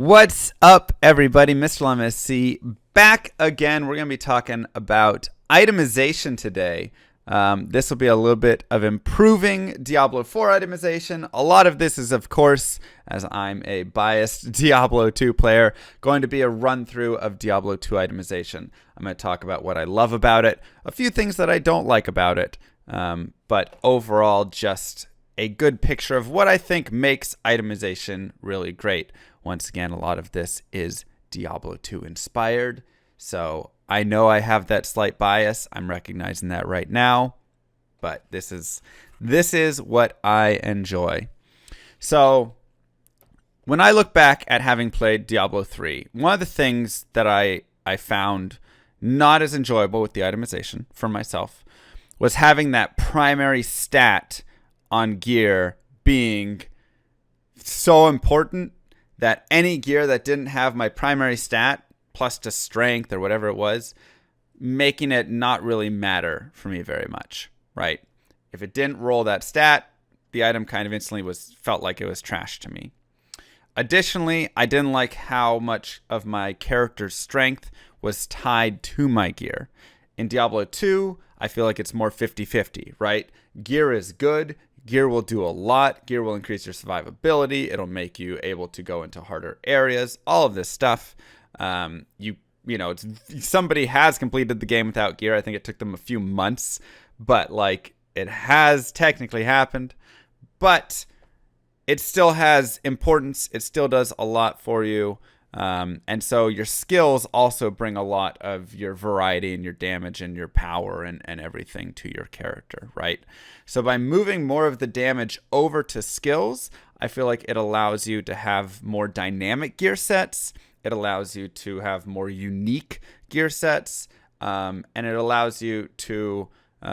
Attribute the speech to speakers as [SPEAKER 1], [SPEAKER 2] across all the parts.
[SPEAKER 1] What's up, everybody? Mr. MSC back again. We're going to be talking about itemization today. This will be a little bit of improving Diablo 4 itemization. A lot of this is, of course, as I'm a biased Diablo 2 player, going to be a run-through of Diablo 2 itemization. I'm going to talk about what I love about it, a few things that I don't like about it, but overall just a good picture of what I think makes itemization really great. Once again, a lot of this is Diablo 2 inspired, so I know I have that slight bias. I'm recognizing that right now, but this is what I enjoy. So when I look back at having played Diablo 3, one of the things that I found not as enjoyable with the itemization for myself was having that primary stat on gear being so important that any gear that didn't have my primary stat plus to strength or whatever it was, making it not really matter for me very much, right? If it didn't roll that stat, the item kind of instantly felt like it was trash to me. Additionally, I didn't like how much of my character's strength was tied to my gear. In Diablo 2, I feel like it's more 50-50, right? Gear is good. Gear will do a lot. Gear will increase your survivability. It'll make you able to go into harder areas. All of this stuff. Somebody has completed the game without gear. I think it took them a few months, but like it has technically happened. But it still has importance. It still does a lot for you. And so your skills also bring a lot of your variety and your damage and your power and everything to your character, right? So by moving more of the damage over to skills, I feel like it allows you to have more dynamic gear sets. It allows you to have more unique gear sets. And it allows you to,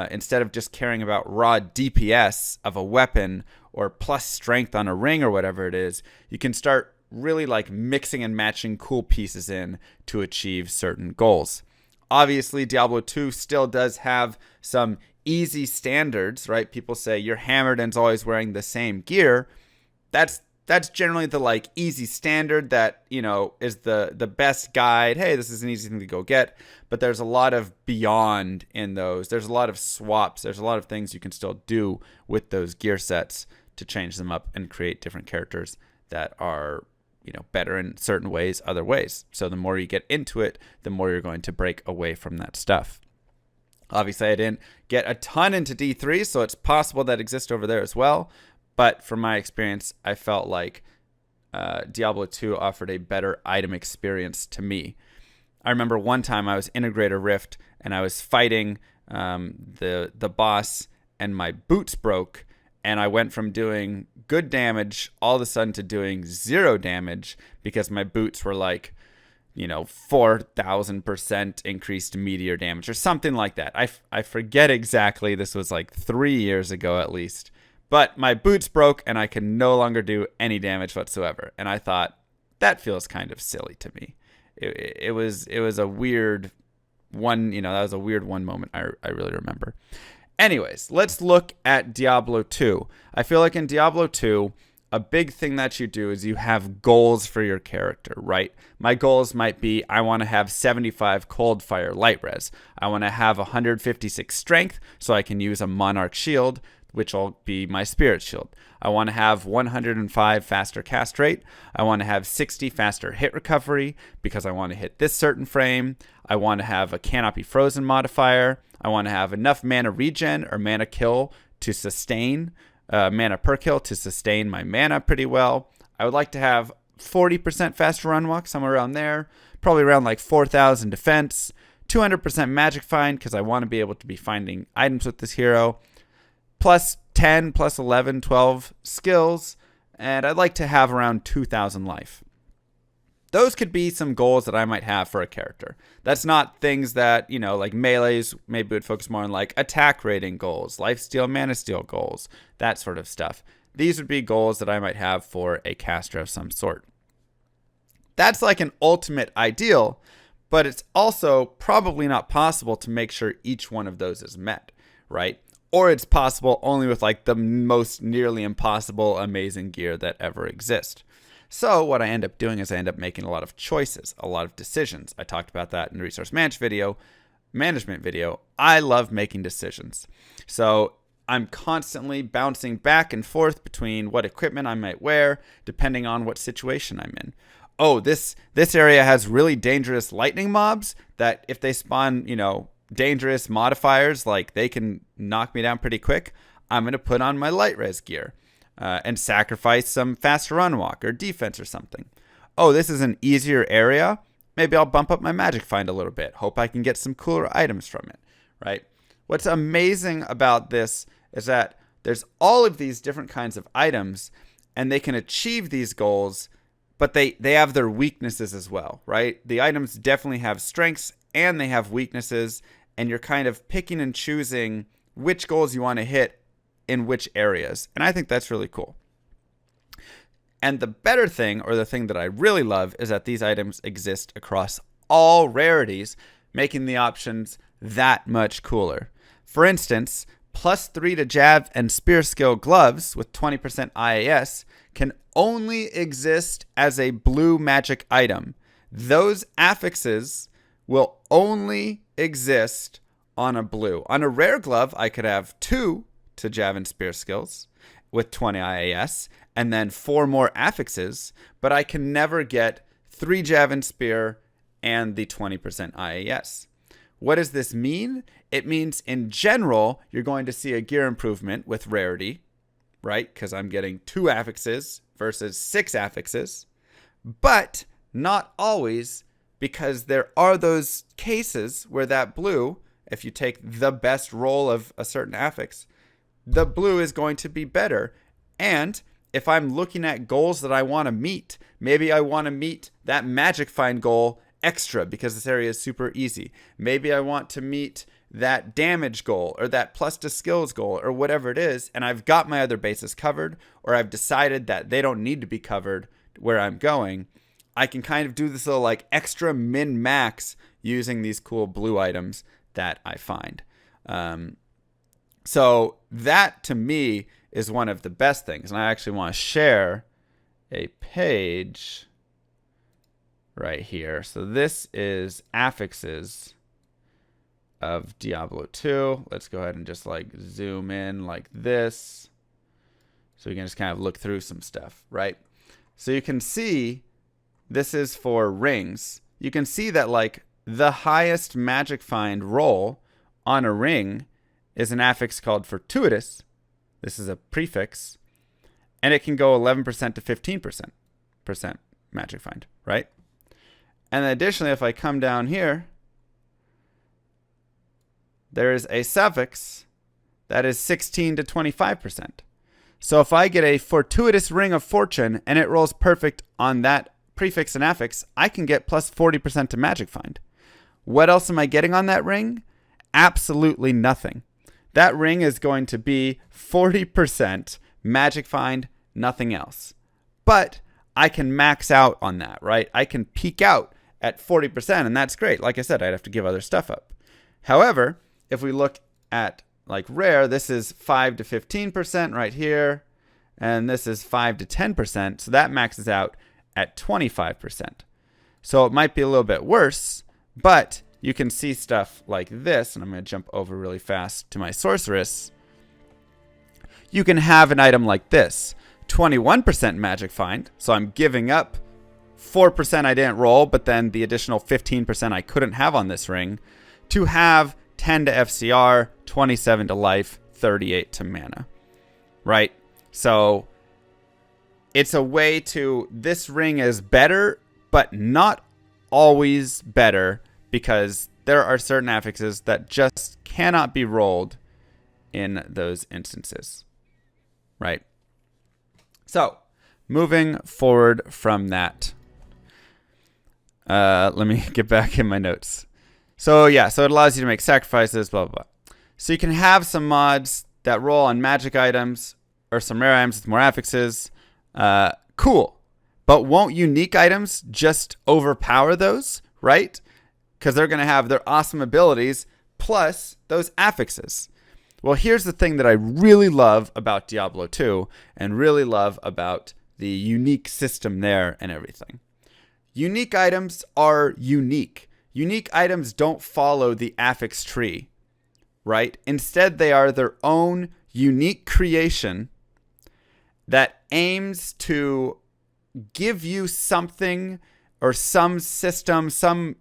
[SPEAKER 1] instead of just caring about raw DPS of a weapon or plus strength on a ring or whatever it is, you can start really like mixing and matching cool pieces in to achieve certain goals. Obviously, Diablo 2 still does have some easy standards, right? People say you're hammered and is always wearing the same gear. That's generally the like easy standard that, you know, is the best guide. Hey, this is an easy thing to go get. But there's a lot of beyond in those. There's a lot of swaps. There's a lot of things you can still do with those gear sets to change them up and create different characters that are, you know, better in certain ways, other ways. So the more you get into it, the more you're going to break away from that stuff. Obviously, I didn't get a ton into D3, so it's possible that exists over there as well. But from my experience, I felt like Diablo 2 offered a better item experience to me. I remember one time I was in a Greater Rift and I was fighting the boss and my boots broke. And I went from doing good damage all of a sudden to doing 0 damage because my boots were like, 4,000% increased meteor damage or something like that. I forget exactly. This was like 3 years ago at least. But my boots broke and I could no longer do any damage whatsoever. And I thought, that feels kind of silly to me. It was a weird one, that was a weird one moment I really remember. Anyways, let's look at Diablo 2. I feel like in Diablo 2, a big thing that you do is you have goals for your character, right? My goals might be, I want to have 75 cold fire light res. I want to have 156 strength so I can use a monarch shield, which will be my spirit shield. I want to have 105 faster cast rate. I want to have 60 faster hit recovery because I want to hit this certain frame. I want to have a cannot be frozen modifier. I want to have enough mana regen or mana kill to sustain, mana per kill to sustain my mana pretty well. I would like to have 40% faster run walk, somewhere around there. Probably around like 4,000 defense. 200% magic find because I want to be able to be finding items with this hero. Plus 10, plus 11, 12 skills. And I'd like to have around 2,000 life. Those could be some goals that I might have for a character. That's not things that, like melees maybe would focus more on like attack rating goals, lifesteal, mana steal goals, that sort of stuff. These would be goals that I might have for a caster of some sort. That's like an ultimate ideal, but it's also probably not possible to make sure each one of those is met, right? Or it's possible only with like the most nearly impossible amazing gear that ever exists. So what I end up doing is I end up making a lot of choices, a lot of decisions. I talked about that in the resource management video. I love making decisions. So I'm constantly bouncing back and forth between what equipment I might wear, depending on what situation I'm in. Oh, this area has really dangerous lightning mobs that if they spawn, dangerous modifiers, like they can knock me down pretty quick. I'm going to put on my light res gear and sacrifice some fast run walk or defense or something. Oh, this is an easier area. Maybe I'll bump up my magic find a little bit. Hope I can get some cooler items from it, right? What's amazing about this is that there's all of these different kinds of items and they can achieve these goals, but they have their weaknesses as well, right? The items definitely have strengths and they have weaknesses, and you're kind of picking and choosing which goals you want to hit in which areas. And I think that's really cool. And the better thing, or the thing that I really love, is that these items exist across all rarities, making the options that much cooler. For instance, +3 to jab and spear skill gloves with 20% IAS can only exist as a blue magic item. Those affixes will only exist on a blue. On a rare glove, I could have 2 to jab and spear skills with 20 IAS and then 4 more affixes, but I can never get 3 jab and spear and the 20% IAS. What does this mean? It means in general, you're going to see a gear improvement with rarity, right? Because I'm getting 2 affixes versus 6 affixes, but not always, because there are those cases where that blue, if you take the best roll of a certain affix, the blue is going to be better. And if I'm looking at goals that I want to meet, maybe I want to meet that magic find goal extra because this area is super easy. Maybe I want to meet that damage goal or that plus to skills goal or whatever it is, and I've got my other bases covered, or I've decided that they don't need to be covered where I'm going. I can kind of do this little like extra min max using these cool blue items that I find. So that to me is one of the best things. And I actually want to share a page right here. So this is affixes of Diablo 2. Let's go ahead and just like zoom in like this, so we can just kind of look through some stuff, right? So you can see this is for rings. You can see that like the highest magic find roll on a ring is an affix called fortuitous. This is a prefix, and it can go 11% to 15% magic find, right? And then additionally, if I come down here, there is a suffix that is 16 to 25%. So if I get a fortuitous ring of fortune and it rolls perfect on that prefix and affix, I can get plus 40% to magic find. What else am I getting on that ring? Absolutely nothing. That ring is going to be 40% magic find, nothing else. But I can max out on that, right? I can peak out at 40%, and that's great. Like I said, I'd have to give other stuff up. However, if we look at like rare, this is 5 to 15% right here, and this is 5 to 10%, so that maxes out at 25%. So it might be a little bit worse, but you can see stuff like this, and I'm going to jump over really fast to my sorceress. You can have an item like this, 21% magic find, so I'm giving up 4% I didn't roll, but then the additional 15% I couldn't have on this ring, to have 10 to FCR, 27 to life, 38 to mana, right? So it's a way to, this ring is better, but not always better, because there are certain affixes that just cannot be rolled in those instances, right? So moving forward from that, let me get back in my notes. So yeah, so it allows you to make sacrifices, blah, blah, blah. So you can have some mods that roll on magic items or some rare items with more affixes. Cool. But won't unique items just overpower those, right? Because they're going to have their awesome abilities plus those affixes. Well, here's the thing that I really love about Diablo 2 and really love about the unique system there and everything. Unique items are unique. Unique items don't follow the affix tree, right? Instead, they are their own unique creation that aims to give you something or some system, some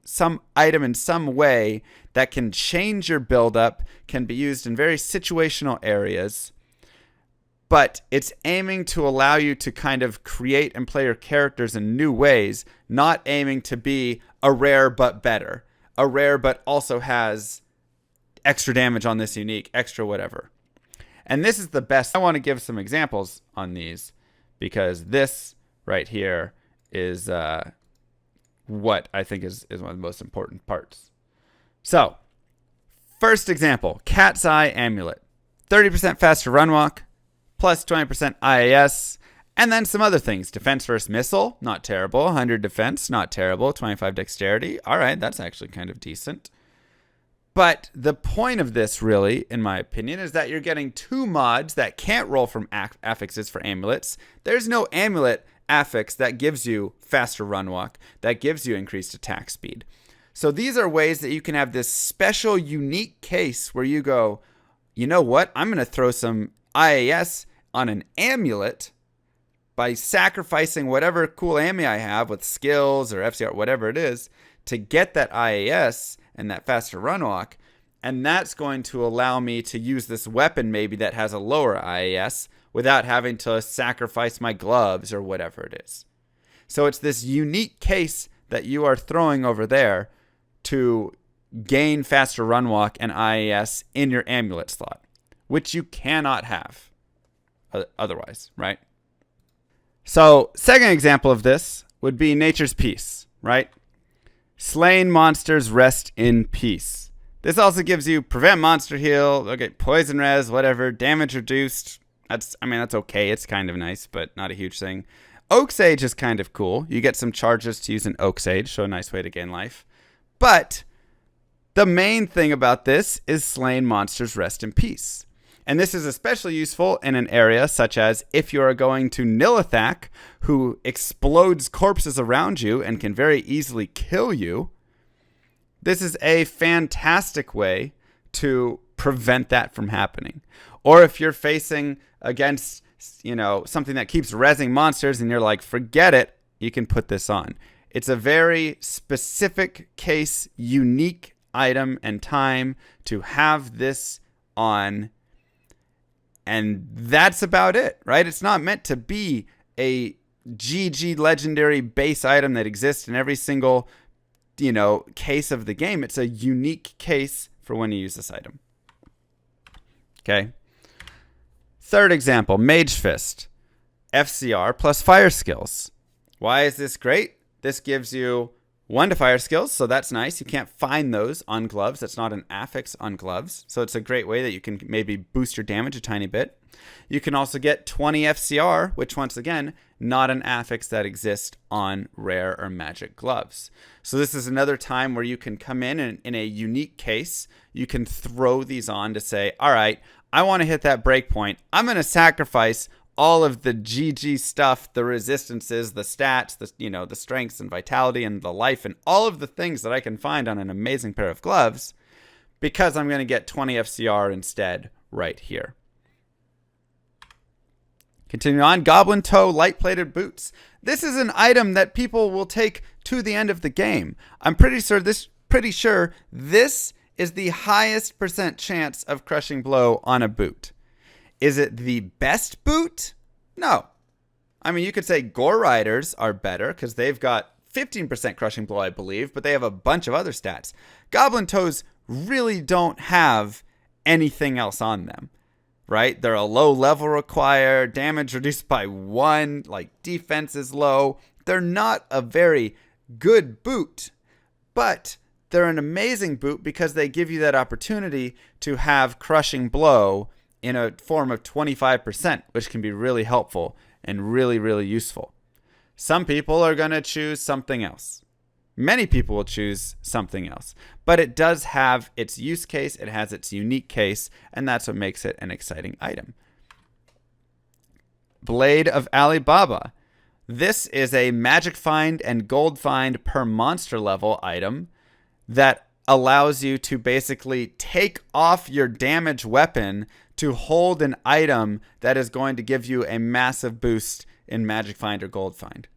[SPEAKER 1] item in some way that can change your build-up, can be used in very situational areas, but it's aiming to allow you to kind of create and play your characters in new ways, not aiming to be a rare but better. A rare but also has extra damage on this unique, extra whatever. And this is the best. I want to give some examples on these because this right here is what I think is one of the most important parts. So, first example, Cat's Eye Amulet. 30% faster run walk, plus 20% IAS, and then some other things. Defense versus missile, not terrible. 100 defense, not terrible. 25 dexterity. All right, that's actually kind of decent. But the point of this, really, in my opinion, is that you're getting two mods that can't roll from affixes for amulets. There's no amulet affix that gives you faster run walk, that gives you increased attack speed. So these are ways that you can have this special, unique case where you go, you know what? I'm going to throw some IAS on an amulet by sacrificing whatever cool AMI I have with skills or FCR, whatever it is, to get that IAS and that faster run walk. And that's going to allow me to use this weapon maybe that has a lower IAS without having to sacrifice my gloves or whatever it is. So it's this unique case that you are throwing over there to gain faster run walk and IAS in your amulet slot, which you cannot have otherwise, right? So second example of this would be Nature's Peace, right? Slain monsters rest in peace. This also gives you prevent monster heal, okay, poison res, whatever, damage reduced. That's okay. It's kind of nice, but not a huge thing. Oak Sage is kind of cool. You get some charges to use an Oak Sage, so a nice way to gain life. But the main thing about this is slain monsters rest in peace. And this is especially useful in an area such as if you are going to Nilithak, who explodes corpses around you and can very easily kill you. This is a fantastic way to prevent that from happening. Or if you're facing against, something that keeps rezzing monsters and you're like, forget it, you can put this on. It's a very specific case, unique item and time to have this on. And that's about it, right? It's not meant to be a GG legendary base item that exists in every single, case of the game. It's a unique case for when you use this item. Okay. Third example, Mage Fist. FCR plus fire skills. Why is this great? This gives you 1 to fire skills, so that's nice. You can't find those on gloves. That's not an affix on gloves. So it's a great way that you can maybe boost your damage a tiny bit. You can also get 20 FCR, which once again, not an affix that exists on rare or magic gloves. So this is another time where you can come in a unique case. You can throw these on to say, all right, I want to hit that breakpoint. I'm going to sacrifice all of the GG stuff, the resistances, the stats, the strengths and vitality and the life and all of the things that I can find on an amazing pair of gloves because I'm going to get 20 FCR instead right here. Continue on, Goblin Toe light-plated boots. This is an item that people will take to the end of the game. I'm pretty sure this is the highest % chance of crushing blow on a boot. Is it the best boot? No. I mean, you could say Gore Riders are better because they've got 15% crushing blow, I believe, but they have a bunch of other stats. Goblin Toes really don't have anything else on them, right? They're a low level require, damage reduced by 1, defense is low. They're not a very good boot, but they're an amazing boot because they give you that opportunity to have crushing blow in a form of 25%, which can be really helpful and really, really useful. Some people are going to choose something else. Many people will choose something else. But it does have its use case, it has its unique case, and that's what makes it an exciting item. Blade of Alibaba. This is a magic find and gold find per monster level item that allows you to basically take off your damage weapon to hold an item that is going to give you a massive boost in magic find or gold find.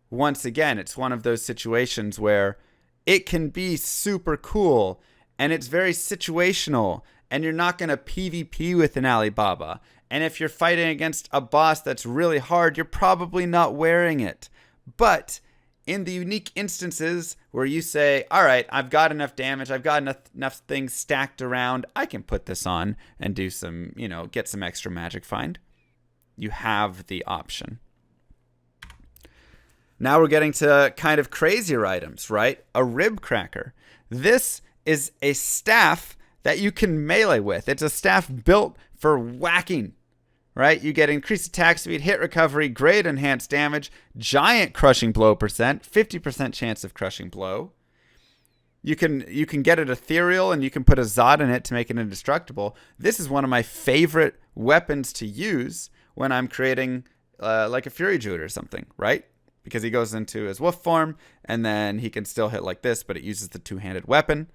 [SPEAKER 1] Once again, it's one of those situations where it can be super cool and it's very situational, and you're not going to PvP with an Alibaba. And if you're fighting against a boss that's really hard, you're probably not wearing it. But in the unique instances where you say, all right, I've got enough damage, I've got enough things stacked around, I can put this on and do some, get some extra magic find. You have the option. Now we're getting to kind of crazier items, right? A rib cracker. This is a staff that you can melee with. It's a staff built for whacking, right? You get increased attack speed, hit recovery, great enhanced damage, giant crushing blow percent, 50% chance of crushing blow. You can get it ethereal, and you can put a Zod in it to make it indestructible. This is one of my favorite weapons to use when I'm creating like a Fury Druid or something, right? Because he goes into his wolf form, and then he can still hit like this, but it uses the two-handed weapon.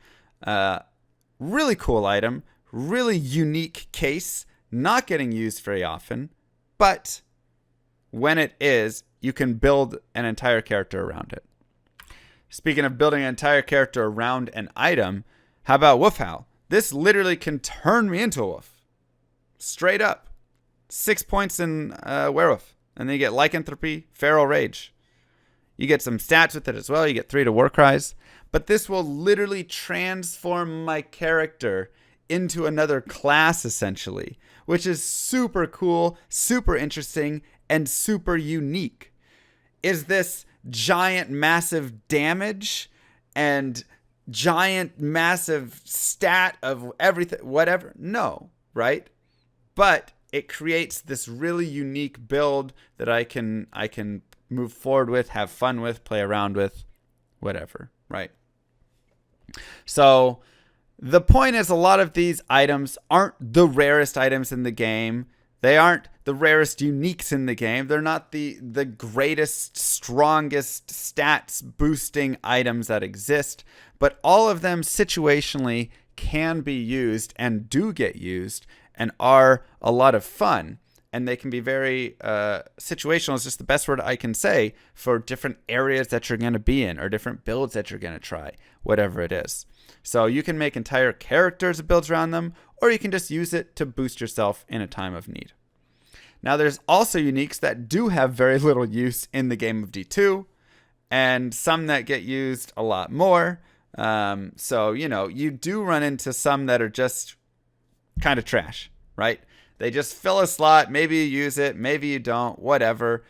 [SPEAKER 1] Really cool item, really unique case, not getting used very often, but when it is, you can build an entire character around it. Speaking of building an entire character around an item, how about Wolf Howl? This literally can turn me into a wolf. Straight up. 6 points in Werewolf. And then you get Lycanthropy, Feral Rage. You get some stats with it as well. You get 3 to War Cries. But this will literally transform my character into another class, essentially, which is super cool, super interesting, and super unique. Is this giant, massive damage and giant, massive stat of everything, whatever? No, right? But it creates this really unique build that I can move forward with, have fun with, play around with, whatever, right? So the point is, a lot of these items aren't the rarest items in the game. They aren't the rarest uniques in the game. They're not the greatest, strongest stats boosting items that exist, but all of them situationally can be used and do get used and are a lot of fun. And they can be very situational is just the best word I can say for different areas that you're going to be in or different builds that you're going to try, whatever it is. So you can make entire characters and builds around them, or you can just use it to boost yourself in a time of need. Now, there's also uniques that do have very little use in the game of D2, and some that get used a lot more. So, you do run into some that are just kind of trash, right? They just fill a slot. Maybe you use it, maybe you don't, whatever.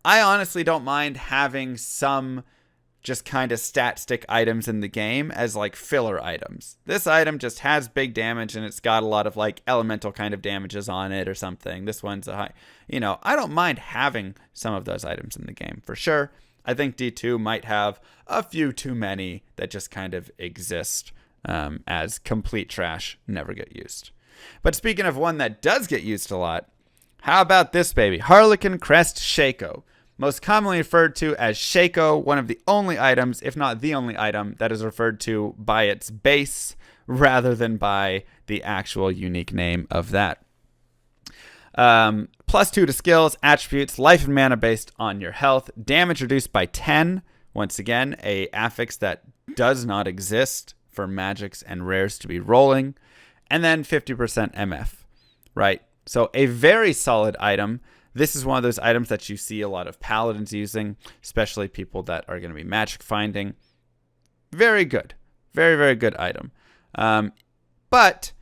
[SPEAKER 1] I honestly don't mind having some just kind of stat stick items in the game as like filler items. This item just has big damage and it's got a lot of like elemental kind of damages on it or something. This one's a high, I don't mind having some of those items in the game for sure. I think D2 might have a few too many that just kind of exist as complete trash, never get used. But speaking of one that does get used a lot, how about this baby? Harlequin Crest Shaco. Most commonly referred to as Shaco, one of the only items, if not the only item, that is referred to by its base rather than by the actual unique name of that. +2 to skills, attributes, life and mana based on your health. Damage reduced by 10. Once again, a affix that does not exist for magics and rares to be rolling. And then 50% MF, right? So a very solid item. This is one of those items that you see a lot of paladins using, especially people that are going to be magic finding. Very good. Very, very good item. But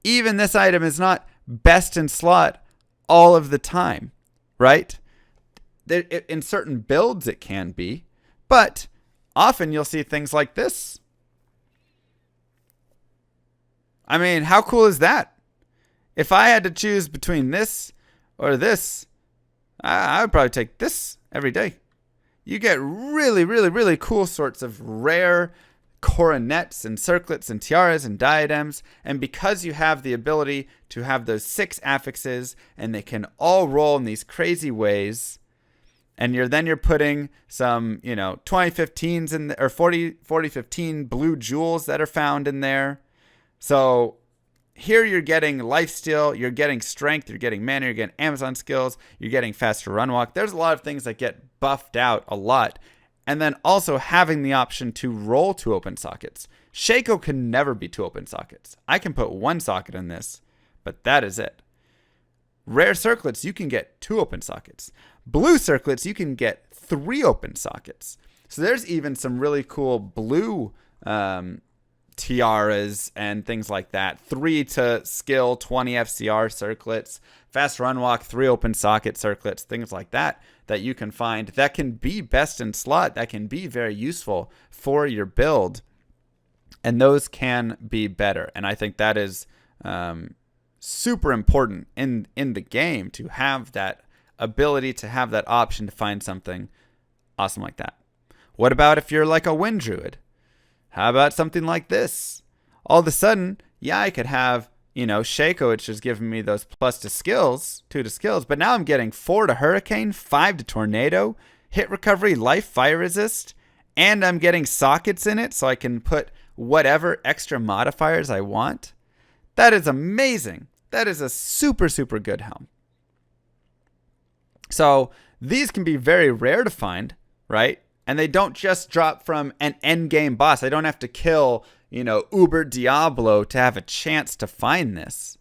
[SPEAKER 1] even this item is not best in slot all of the time, right? In certain builds it can be, but often you'll see things like this. I mean, how cool is that? If I had to choose between this or this, I would probably take this every day. You get really, really, really cool sorts of rare coronets and circlets and tiaras and diadems. And because you have the ability to have those 6 affixes and they can all roll in these crazy ways, And you're putting some, 2015s in or 4015 blue jewels that are found in there. So here you're getting lifesteal, you're getting strength, you're getting mana, you're getting Amazon skills, you're getting faster run walk. There's a lot of things that get buffed out a lot. And then also having the option to roll 2 open sockets. Shaco can never be 2 open sockets. I can put 1 socket in this, but that is it. Rare circlets, you can get 2 open sockets. Blue circlets, you can get 3 open sockets. So there's even some really cool blue tiaras and things like that. 3 to skill, 20 FCR circlets, fast run walk, 3 open socket circlets, things like that you can find that can be best in slot, that can be very useful for your build. And those can be better. And I think that is super important in the game, to have that ability, to have that option to find something awesome like that. What about if you're like a wind druid? How about something like this? All of a sudden, yeah, I could have, Shaco, which is giving me those plus to skills, 2 to skills, but now I'm getting 4 to hurricane, 5 to tornado, hit recovery, life, fire resist, and I'm getting sockets in it so I can put whatever extra modifiers I want. That is amazing. That is a super, super good helm. So these can be very rare to find, right? And they don't just drop from an end game boss. I don't have to kill, Uber Diablo to have a chance to find this.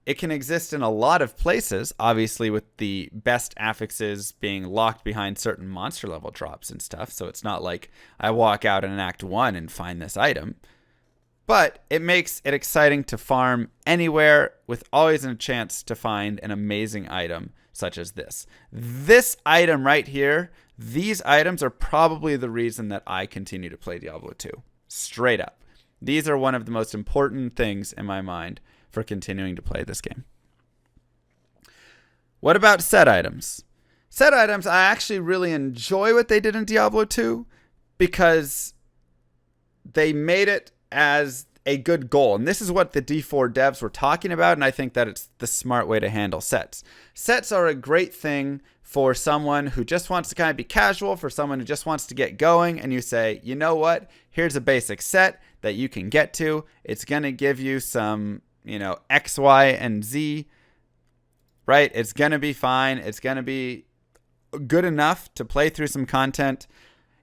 [SPEAKER 1] It can exist in a lot of places, obviously with the best affixes being locked behind certain monster level drops and stuff. So it's not like I walk out in Act 1 and find this item. But it makes it exciting to farm anywhere, with always a chance to find an amazing item such as this. This item right here, these items are probably the reason that I continue to play Diablo 2. Straight up. These are one of the most important things in my mind for continuing to play this game. What about set items? Set items, I actually really enjoy what they did in Diablo 2 because they made it as a good goal. And this is what the D4 devs were talking about, and I think that it's the smart way to handle sets. Sets are a great thing for someone who just wants to kind of be casual, for someone who just wants to get going, and you say, you know what, here's a basic set that you can get to. It's going to give you some, X, Y, and Z, right? It's going to be fine. It's going to be good enough to play through some content.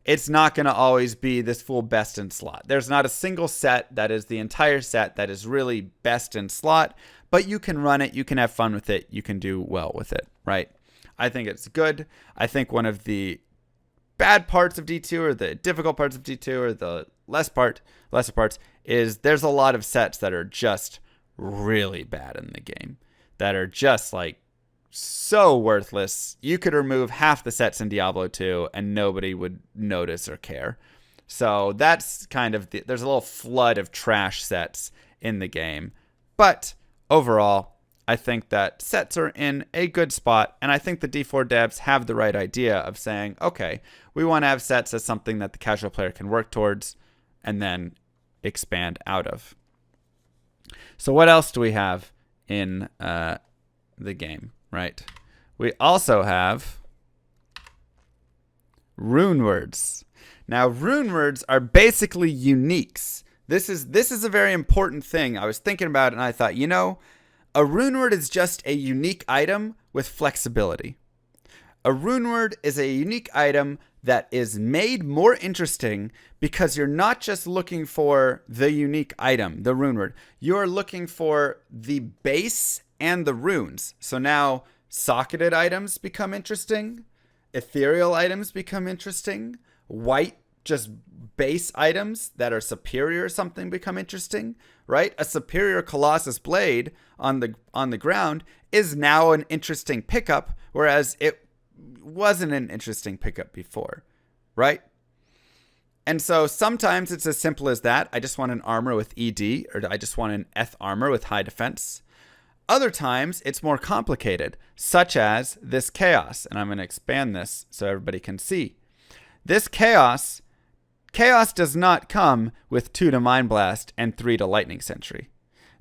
[SPEAKER 1] It's not going to always be this full best in slot. There's not a single set that is the entire set that is really best in slot, but you can run it, you can have fun with it, you can do well with it, right? I think it's good. I think one of the bad parts of D2, or the difficult parts of D2, or the lesser parts, is there's a lot of sets that are just really bad in the game, that are just like so worthless. You could remove half the sets in Diablo 2 and nobody would notice or care. So that's kind of there's a little flood of trash sets in the game. But overall, I think that sets are in a good spot, and I think the D4 devs have the right idea of saying, okay, we want to have sets as something that the casual player can work towards and then expand out of. So what else do we have in the game? Right. We also have Rune Words. Now, Rune Words are basically uniques. This is a very important thing. I was thinking about it and I thought, a Rune Word is just a unique item with flexibility. A Rune Word is a unique item that is made more interesting because you're not just looking for the unique item, the Rune Word. You're looking for the base and the runes. So now socketed items become interesting. Ethereal items become interesting. White, just base items that are superior or something become interesting, right? A superior Colossus blade on the ground is now an interesting pickup, whereas it wasn't an interesting pickup before, right? And so sometimes it's as simple as that. I just want an armor with ED, or I just want an Eth armor with high defense. Other times it's more complicated, such as this chaos. And I'm going to expand this so everybody can see. This chaos does not come with 2 to Mind Blast and 3 to Lightning Sentry.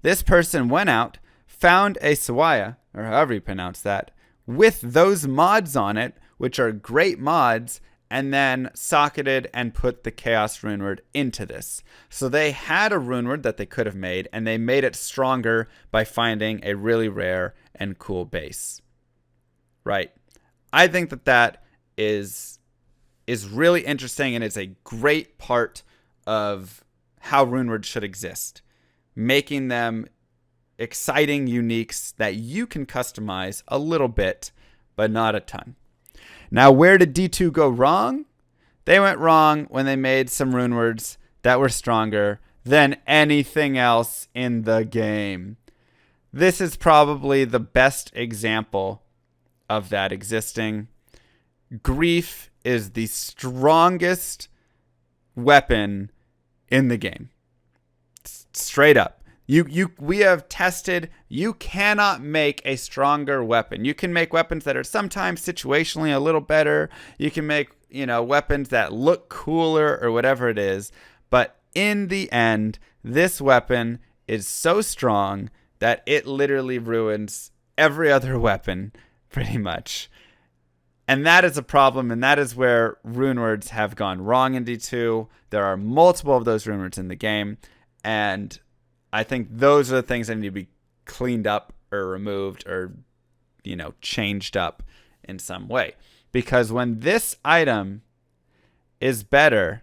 [SPEAKER 1] This person went out, found a Sawaya, or however you pronounce that, with those mods on it, which are great mods, and then socketed and put the Chaos Rune Word into this. So they had a Rune Word that they could have made, and they made it stronger by finding a really rare and cool base. Right? I think that is really interesting, and it's a great part of how Rune Words should exist. Making them exciting uniques that you can customize a little bit, but not a ton. Now, where did D2 go wrong? They went wrong when they made some Rune Words that were stronger than anything else in the game. This is probably the best example of that existing. Grief is the strongest weapon in the game. Straight up. We have tested, you cannot make a stronger weapon. You can make weapons that are sometimes situationally a little better. You can make, weapons that look cooler or whatever it is. But in the end, this weapon is so strong that it literally ruins every other weapon, pretty much. And that is a problem, and that is where Rune Words have gone wrong in D2. There are multiple of those Rune Words in the game, and I think those are the things that need to be cleaned up or removed or, changed up in some way. Because when this item is better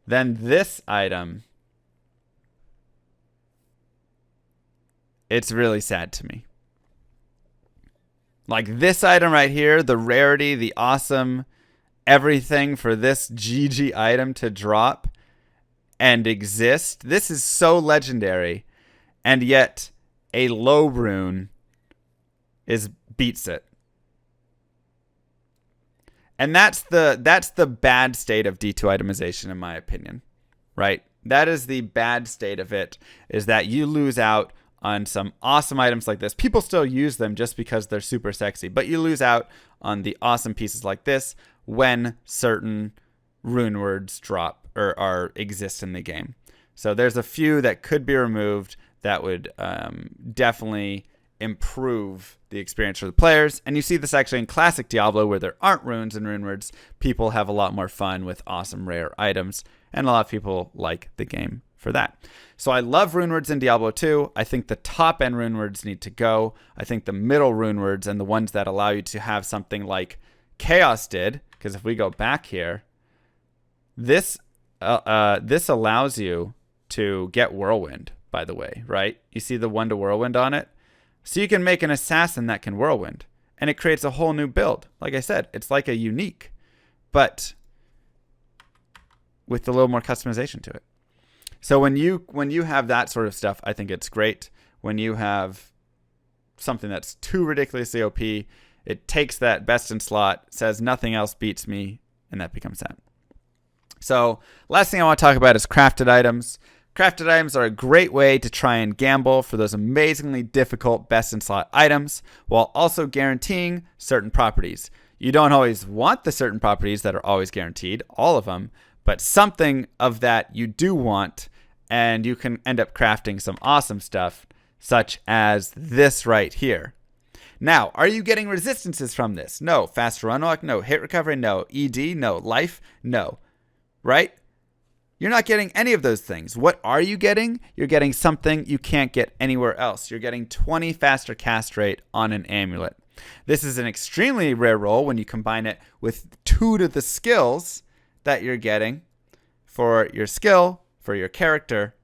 [SPEAKER 1] than this item, it's really sad to me. Like this item right here, the rarity, the awesome, everything for this GG item to drop and exist. This is so legendary, and yet a low rune beats it. And that's the bad state of D2 itemization, in my opinion. Right? That is the bad state of it, is that you lose out on some awesome items like this. People still use them just because they're super sexy, but you lose out on the awesome pieces like this when certain Rune Words drop or exist in the game. So there's a few that could be removed that would definitely improve the experience for the players. And you see this actually in classic Diablo, where there aren't runes and Rune Words. People have a lot more fun with awesome rare items, and a lot of people like the game for that. So I love Rune Words in Diablo 2. I think the top end Rune Words need to go. I think the middle Rune Words and the ones that allow you to have something like Chaos did, because if we go back here, this allows you to get Whirlwind, by the way, right? You see the 1 to Whirlwind on it? So you can make an assassin that can Whirlwind, and it creates a whole new build. Like I said, it's like a unique, but with a little more customization to it. So when you have that sort of stuff, I think it's great. When you have something that's too ridiculously OP, it takes that best in slot, says nothing else beats me, and that becomes that. So last thing I want to talk about is crafted items. Crafted items are a great way to try and gamble for those amazingly difficult best in slot items, while also guaranteeing certain properties. You don't always want the certain properties that are always guaranteed, all of them, but something of that you do want, and you can end up crafting some awesome stuff, such as this right here. Now, are you getting resistances from this? No. Fast run walk? No. Hit recovery? No. ED? No. Life? No. Right? You're not getting any of those things. What are you getting? You're getting something you can't get anywhere else. You're getting 20 faster cast rate on an amulet. This is an extremely rare roll when you combine it with 2 to the skills that you're getting for your skill, for your character.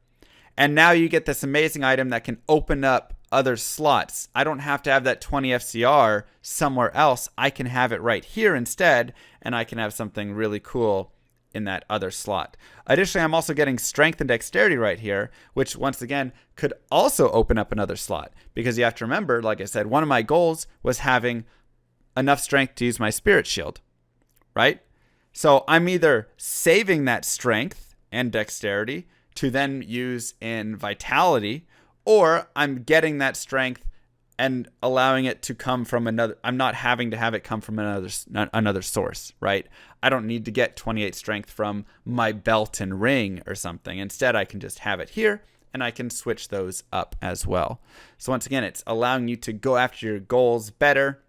[SPEAKER 1] And now you get this amazing item that can open up other slots. I don't have to have that 20 FCR somewhere else. I can have it right here instead, and I can have something really cool in that other slot. Additionally, I'm also getting strength and dexterity right here, which once again could also open up another slot, because you have to remember, like I said, one of my goals was having enough strength to use my spirit shield, right? So I'm either saving that strength and dexterity to then use in vitality, or I'm getting that strength and allowing it to come from another. I'm not having to have it come from another source, right? I don't need to get 28 strength from my belt and ring or something. Instead, I can just have it here, and I can switch those up as well. So once again, it's allowing you to go after your goals better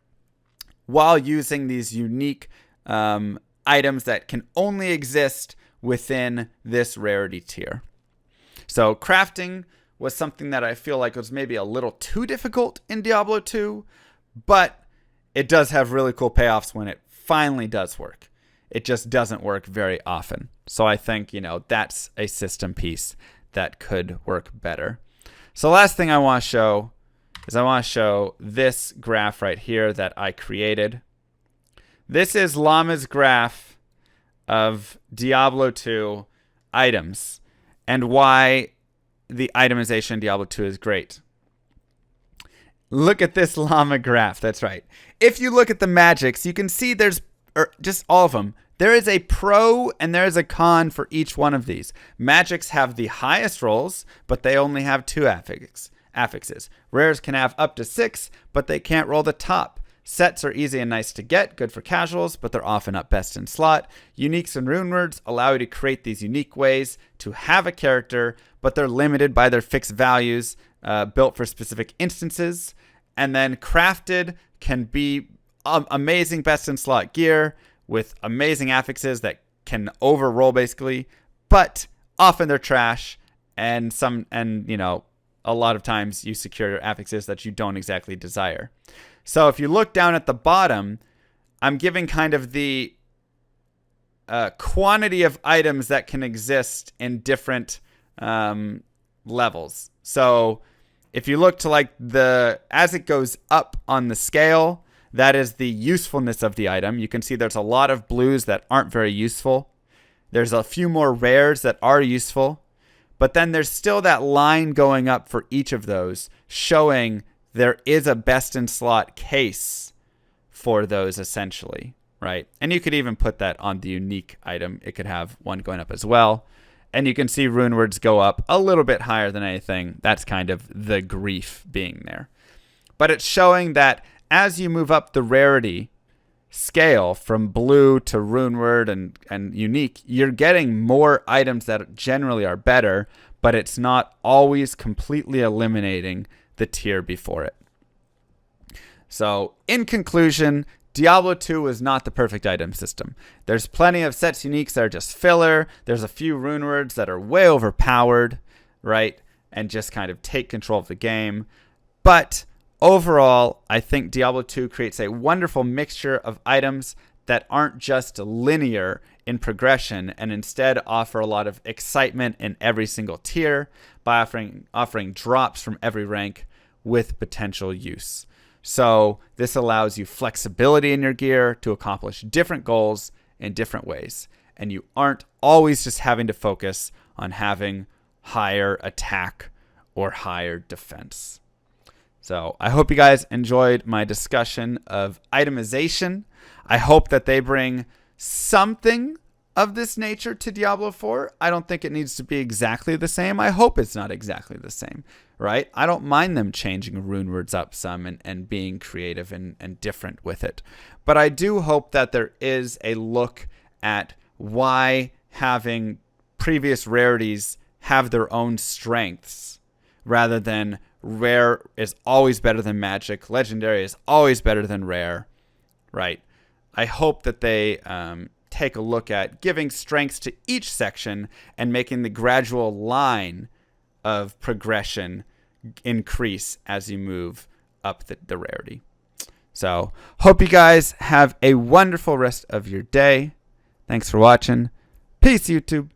[SPEAKER 1] while using these unique items that can only exist within this rarity tier. So crafting was something that I feel like was maybe a little too difficult in Diablo 2, but it does have really cool payoffs when it finally does work. It just doesn't work very often. So I think, that's a system piece that could work better. So last thing I want to show is I want to show this graph right here that I created. This is Llama's graph of Diablo 2 items and why the itemization in Diablo 2 is great. Look at this llama graph. That's right. If you look at the magics, you can see there's just all of them. There is a pro and there is a con for each one of these. Magics have the highest rolls, but they only have 2 affixes. Rares can have up to 6, but they can't roll the top. Sets are easy and nice to get, good for casuals, but they're often up best in slot. Uniques and rune words allow you to create these unique ways to have a character, but they're limited by their fixed values, built for specific instances. And then crafted can be amazing best in slot gear with amazing affixes that can overroll basically, but often they're trash, and a lot of times you secure affixes that you don't exactly desire. So if you look down at the bottom, I'm giving kind of the quantity of items that can exist in different levels. So if you look to as it goes up on the scale, that is the usefulness of the item. You can see there's a lot of blues that aren't very useful. There's a few more rares that are useful. But then there's still that line going up for each of those, showing there is a best in slot case for those essentially, right? And you could even put that on the unique item. It could have one going up as well. And you can see rune words go up a little bit higher than anything. That's kind of the grief being there. But it's showing that as you move up the rarity scale from blue to rune word and unique, you're getting more items that generally are better, but it's not always completely eliminating the tier before it. So in conclusion, Diablo 2 was not the perfect item system. There's plenty of sets uniques that are just filler. There's a few rune words that are way overpowered, right? And just kind of take control of the game. But overall, I think Diablo 2 creates a wonderful mixture of items that aren't just linear in progression and instead offer a lot of excitement in every single tier by offering drops from every rank with potential use. So this allows you flexibility in your gear to accomplish different goals in different ways. And you aren't always just having to focus on having higher attack or higher defense. So I hope you guys enjoyed my discussion of itemization. I hope that they bring something of this nature to Diablo 4. I don't think it needs to be exactly the same. I hope it's not exactly the same, right? I don't mind them changing rune words up some and being creative and different with it. But I do hope that there is a look at why having previous rarities have their own strengths rather than rare is always better than magic, legendary is always better than rare, right? I hope that they take a look at giving strengths to each section and making the gradual line of progression increase as you move up the rarity. So hope you guys have a wonderful rest of your day. Thanks for watching. Peace, YouTube.